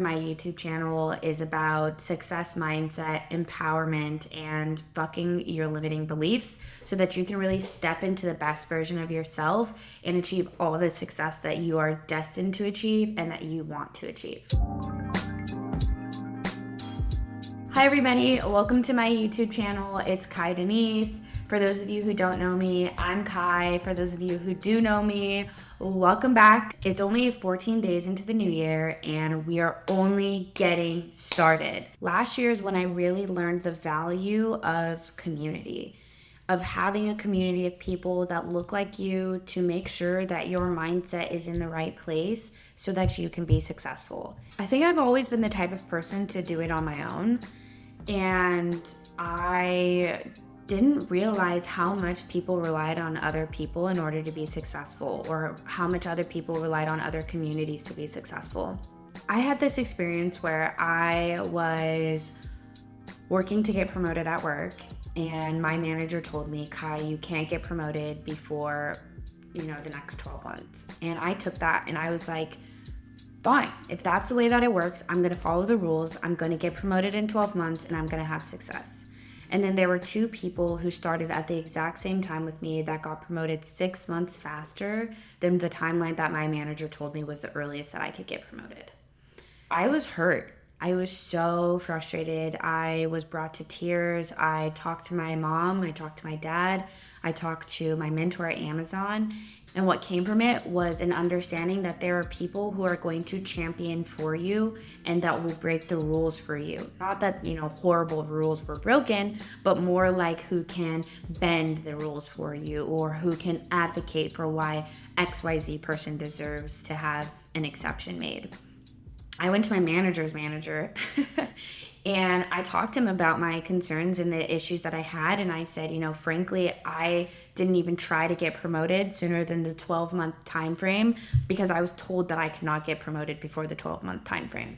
My YouTube channel is about success mindset, empowerment, and fucking your limiting beliefs so that you can really step into the best version of yourself and achieve all the success that you are destined to achieve and that you want to achieve. Hi everybody, welcome to my YouTube channel. It's Kai Denise. For those of you who don't know me, I'm Kai. For those of you who do know me, welcome back. It's only 14 days into the new year and we are only getting started. Last year is when I really learned the value of community, of having a community of people that look like you to make sure that your mindset is in the right place so that you can be successful. I think I've always been the type of person to do it on my own, and I didn't realize how much people relied on other people in order to be successful, or how much other people relied on other communities to be successful. I had this experience where I was working to get promoted at work, and my manager told me, Kai, you can't get promoted before, the next 12 months. And I took that and I was like, fine, if that's the way that it works, I'm going to follow the rules. I'm going to get promoted in 12 months and I'm going to have success. And then there were two people who started at the exact same time with me that got promoted 6 months faster than the timeline that my manager told me was the earliest that I could get promoted. I was hurt. I was so frustrated. I was brought to tears. I talked to my mom. I talked to my dad. I talked to my mentor at Amazon. And what came from it was an understanding that there are people who are going to champion for you and that will break the rules for you. Not that, horrible rules were broken, but more like who can bend the rules for you or who can advocate for why XYZ person deserves to have an exception made. I went to my manager's manager and I talked to him about my concerns and the issues that I had. And I said, frankly, I didn't even try to get promoted sooner than the 12-month time frame because I was told that I could not get promoted before the 12-month time frame.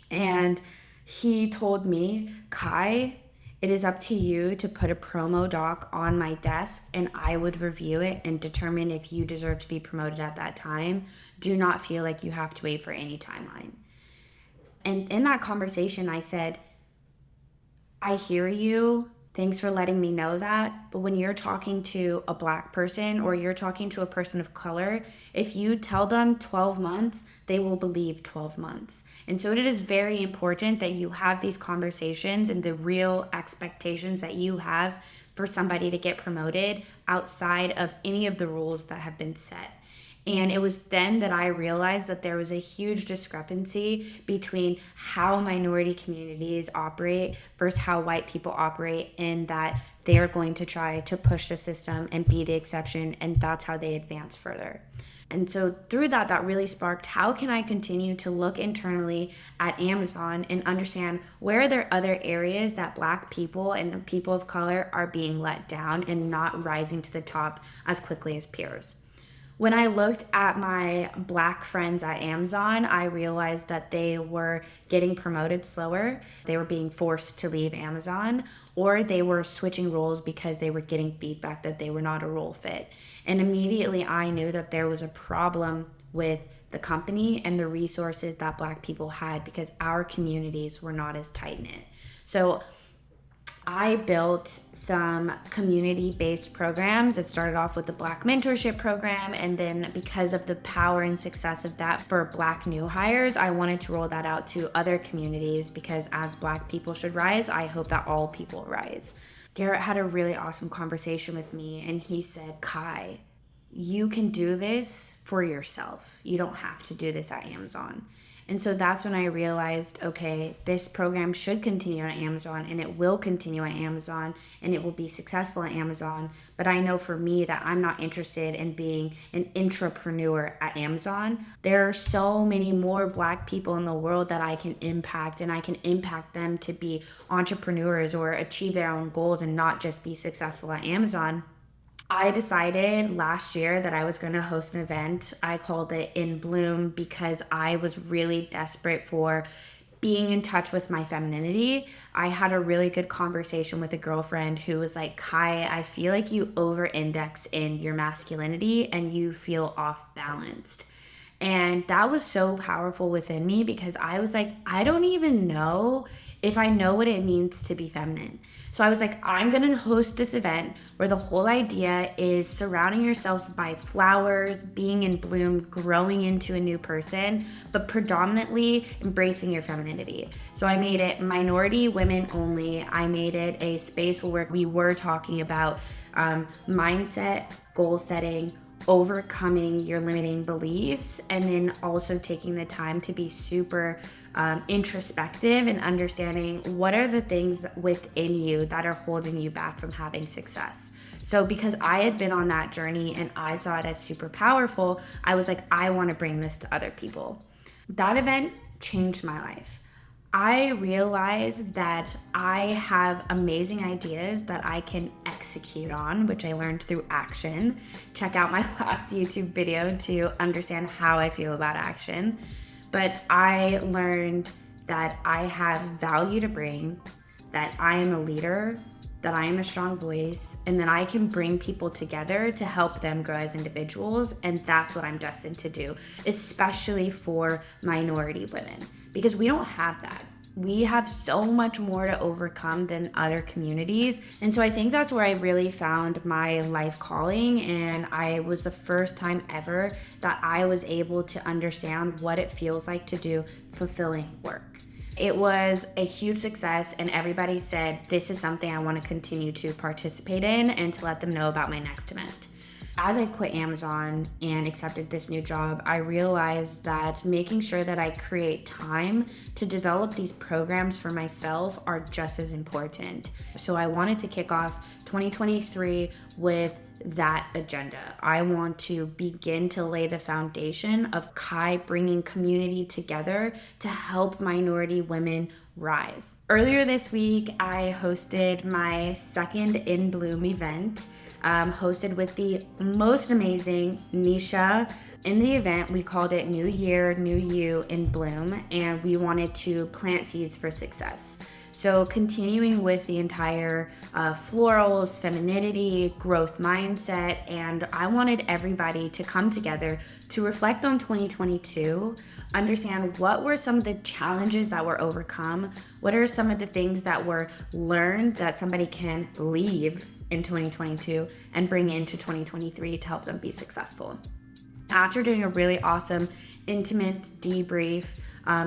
And he told me, Kai, it is up to you to put a promo doc on my desk and I would review it and determine if you deserve to be promoted at that time. Do not feel like you have to wait for any timeline. And in that conversation, I said, I hear you. Thanks for letting me know that. But when you're talking to a Black person or you're talking to a person of color, if you tell them 12 months, they will believe 12 months. And so it is very important that you have these conversations and the real expectations that you have for somebody to get promoted outside of any of the rules that have been set. And it was then that I realized that there was a huge discrepancy between how minority communities operate versus how white people operate, and that they are going to try to push the system and be the exception, and that's how they advance further. And so through that really sparked, how can I continue to look internally at Amazon and understand where are there other areas that Black people and people of color are being let down and not rising to the top as quickly as peers. When I looked at my Black friends at Amazon, I realized that they were getting promoted slower. They were being forced to leave Amazon, or they were switching roles because they were getting feedback that they were not a role fit. And immediately I knew that there was a problem with the company and the resources that Black people had because our communities were not as tight-knit. So I built some community-based programs. It started off with the Black Mentorship Program, and then because of the power and success of that for Black new hires, I wanted to roll that out to other communities because as Black people should rise, I hope that all people rise. Garrett had a really awesome conversation with me, and he said, Kai, you can do this for yourself. You don't have to do this at Amazon. And so that's when I realized, okay, this program should continue on Amazon, and it will continue on Amazon, and it will be successful on Amazon. But I know for me that I'm not interested in being an intrapreneur at Amazon. There are so many more Black people in the world that I can impact, and I can impact them to be entrepreneurs or achieve their own goals and not just be successful at Amazon. I decided last year that I was going to host an event. I called it In Bloom because I was really desperate for being in touch with my femininity. I had a really good conversation with a girlfriend who was like, Kai, I feel like you over index in your masculinity and you feel off balanced. And that was so powerful within me because I was like, I don't even know if I know what it means to be feminine. So I was like, I'm gonna host this event where the whole idea is surrounding yourselves by flowers, being in bloom, growing into a new person, but predominantly embracing your femininity. So I made it minority women only. I made it a space where we were talking about mindset, goal setting, overcoming your limiting beliefs, and then also taking the time to be super introspective and understanding what are the things within you that are holding you back from having success. So because I had been on that journey and I saw it as super powerful, I was like, I want to bring this to other people. That event changed my life. I realized that I have amazing ideas that I can execute on, which I learned through action. Check out my last YouTube video to understand how I feel about action. But I learned that I have value to bring, that I am a leader, that I am a strong voice, and that I can bring people together to help them grow as individuals. And that's what I'm destined to do, especially for minority women, because we don't have that. We have so much more to overcome than other communities. And so I think that's where I really found my life calling. And I was the first time ever that I was able to understand what it feels like to do fulfilling work. It was a huge success, and everybody said, this is something I want to continue to participate in and to let them know about my next event. As I quit Amazon and accepted this new job, I realized that making sure that I create time to develop these programs for myself are just as important. So I wanted to kick off 2023 with that agenda. I want to begin to lay the foundation of Kai bringing community together to help minority women rise. Earlier this week, I hosted my second In Bloom event, hosted with the most amazing Nisha. In the event, we called it New Year, New You in Bloom, and we wanted to plant seeds for success. So continuing with the entire florals, femininity, growth mindset, and I wanted everybody to come together to reflect on 2022, understand what were some of the challenges that were overcome, what are some of the things that were learned that somebody can leave in 2022 and bring into 2023 to help them be successful. After doing a really awesome, intimate debrief,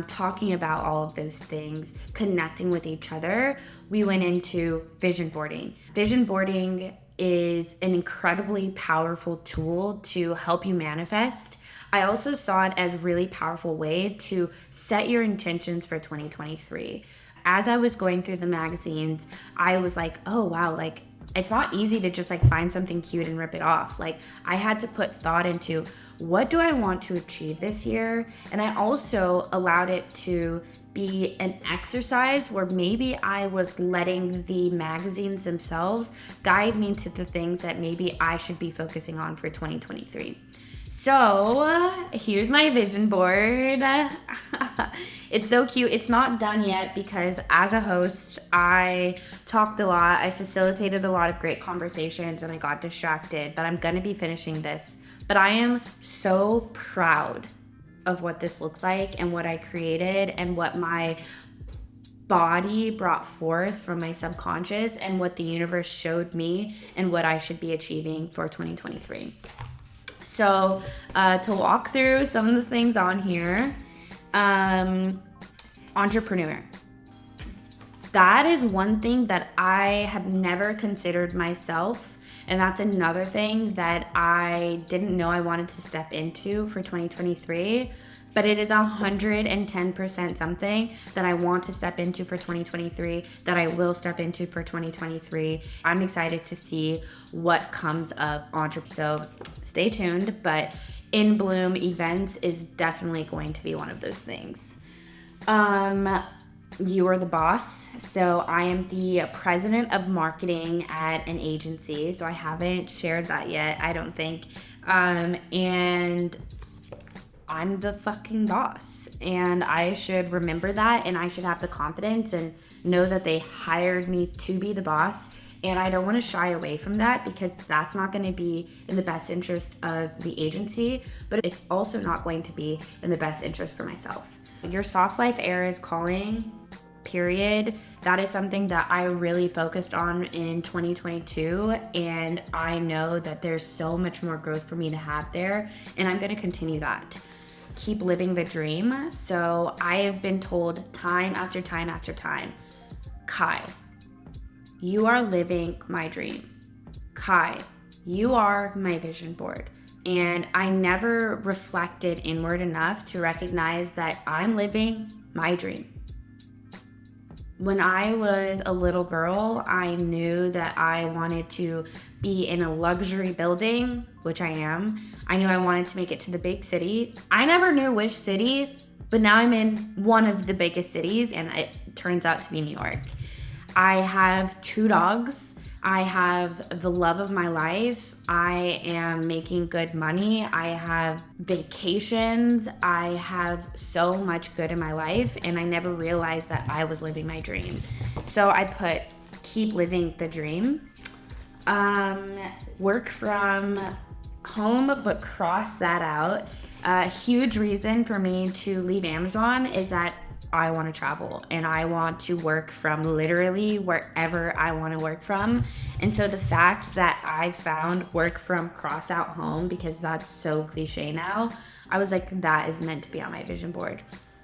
talking about all of those things, connecting with each other, we went into vision boarding. Vision boarding is an incredibly powerful tool to help you manifest. I also saw it as a really powerful way to set your intentions for 2023. As I was going through the magazines, I was like, oh wow, like it's not easy to just like find something cute and rip it off. Like I had to put thought into what do I want to achieve this year? And I also allowed it to be an exercise where maybe I was letting the magazines themselves guide me to the things that maybe I should be focusing on for 2023. So here's my vision board. It's so cute. It's not done yet because as a host, I talked a lot. I facilitated a lot of great conversations and I got distracted, but I'm gonna be finishing this. But I am so proud of what this looks like and what I created and what my body brought forth from my subconscious and what the universe showed me and what I should be achieving for 2023. So to walk through some of the things on here, entrepreneur. That is one thing that I have never considered myself. And that's another thing that I didn't know I wanted to step into for 2023. But it is 110% something that I want to step into for 2023, that I will step into for 2023. I'm excited to see what comes of entrepreneur. So stay tuned, but In Bloom events is definitely going to be one of those things. You are the boss. So I am the president of marketing at an agency. So I haven't shared that yet, I don't think. And I'm the fucking boss. And I should remember that, and I should have the confidence and know that they hired me to be the boss And I don't want to shy away from that because that's not going to be in the best interest of the agency, but it's also not going to be in the best interest for myself. Your soft life era is calling, period. That is something that I really focused on in 2022, and I know that there's so much more growth for me to have there, and I'm going to continue that. Keep living the dream. So I have been told time after time after time, Kai, you are living my dream. Kai, you are my vision board. And I never reflected inward enough to recognize that I'm living my dream. When I was a little girl, I knew that I wanted to be in a luxury building, which I am. I knew I wanted to make it to the big city. I never knew which city, but now I'm in one of the biggest cities, and it turns out to be New York. I have 2 dogs. I have the love of my life. I am making good money. I have vacations. I have so much good in my life, and I never realized that I was living my dream. So I put keep living the dream. Work from home, but cross that out. A huge reason for me to leave Amazon is that I want to travel and I want to work from literally wherever I want to work from. And so the fact that I found work from cross out home, because that's so cliche now, I was like, that is meant to be on my vision board.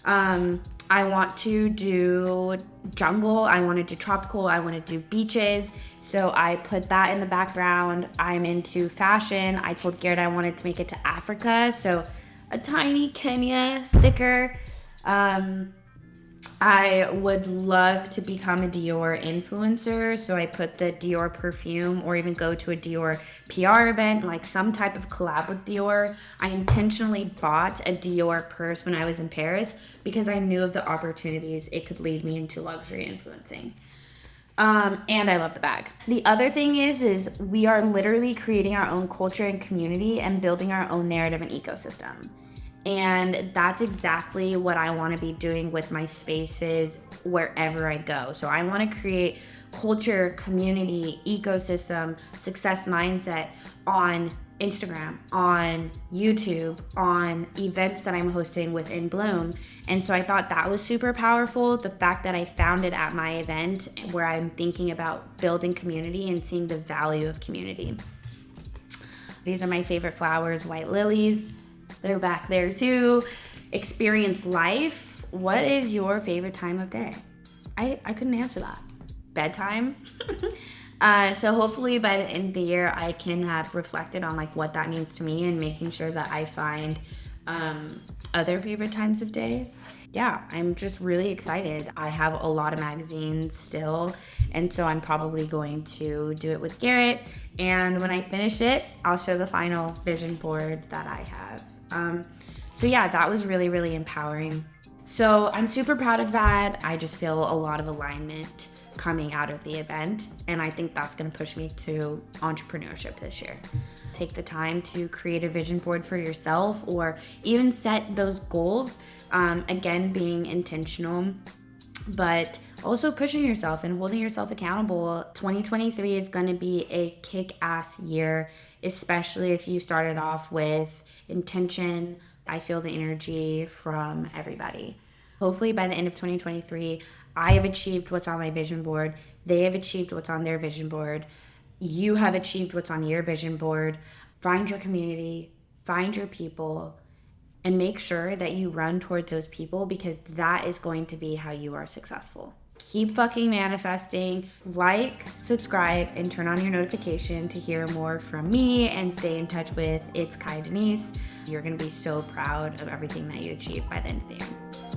I want to do jungle, I want to do tropical, I want to do beaches. So I put that in the background. I'm into fashion. I told Garrett I wanted to make it to Africa. So a tiny Kenya sticker. I would love to become a Dior influencer, so I put the Dior perfume, or even go to a Dior PR event, like some type of collab with Dior. I intentionally bought a Dior purse when I was in Paris because I knew of the opportunities it could lead me into luxury influencing. And I love the bag. The other thing is we are literally creating our own culture and community and building our own narrative and ecosystem. And that's exactly what I want to be doing with my spaces wherever I go. So I want to create culture, community, ecosystem, success mindset on Instagram, on YouTube, on events that I'm hosting within Bloom. And so I thought that was super powerful. The fact that I found it at my event where I'm thinking about building community and seeing the value of community. These are my favorite flowers, white lilies. They're back there too. Experience life. What is your favorite time of day? I couldn't answer that. Bedtime. So hopefully by the end of the year, I can have reflected on like what that means to me and making sure that I find other favorite times of days. Yeah, I'm just really excited. I have a lot of magazines still, and so I'm probably going to do it with Garrett. And when I finish it, I'll show the final vision board that I have. So yeah, that was really, really empowering. So I'm super proud of that. I just feel a lot of alignment coming out of the event, and I think that's going to push me to entrepreneurship this year. Take the time to create a vision board for yourself, or even set those goals. Again, being intentional, but also pushing yourself and holding yourself accountable. 2023 is going to be a kick-ass year, especially if you started off with intention. I feel the energy from everybody. Hopefully by the end of 2023, I have achieved what's on my vision board. They have achieved what's on their vision board. You have achieved what's on your vision board. Find your community, find your people, and make sure that you run towards those people, because that is going to be how you are successful. Keep fucking manifesting. Like, subscribe, and turn on your notification to hear more from me and stay in touch with It's Kai Denise. You're going to be so proud of everything that you achieve by the end of the year.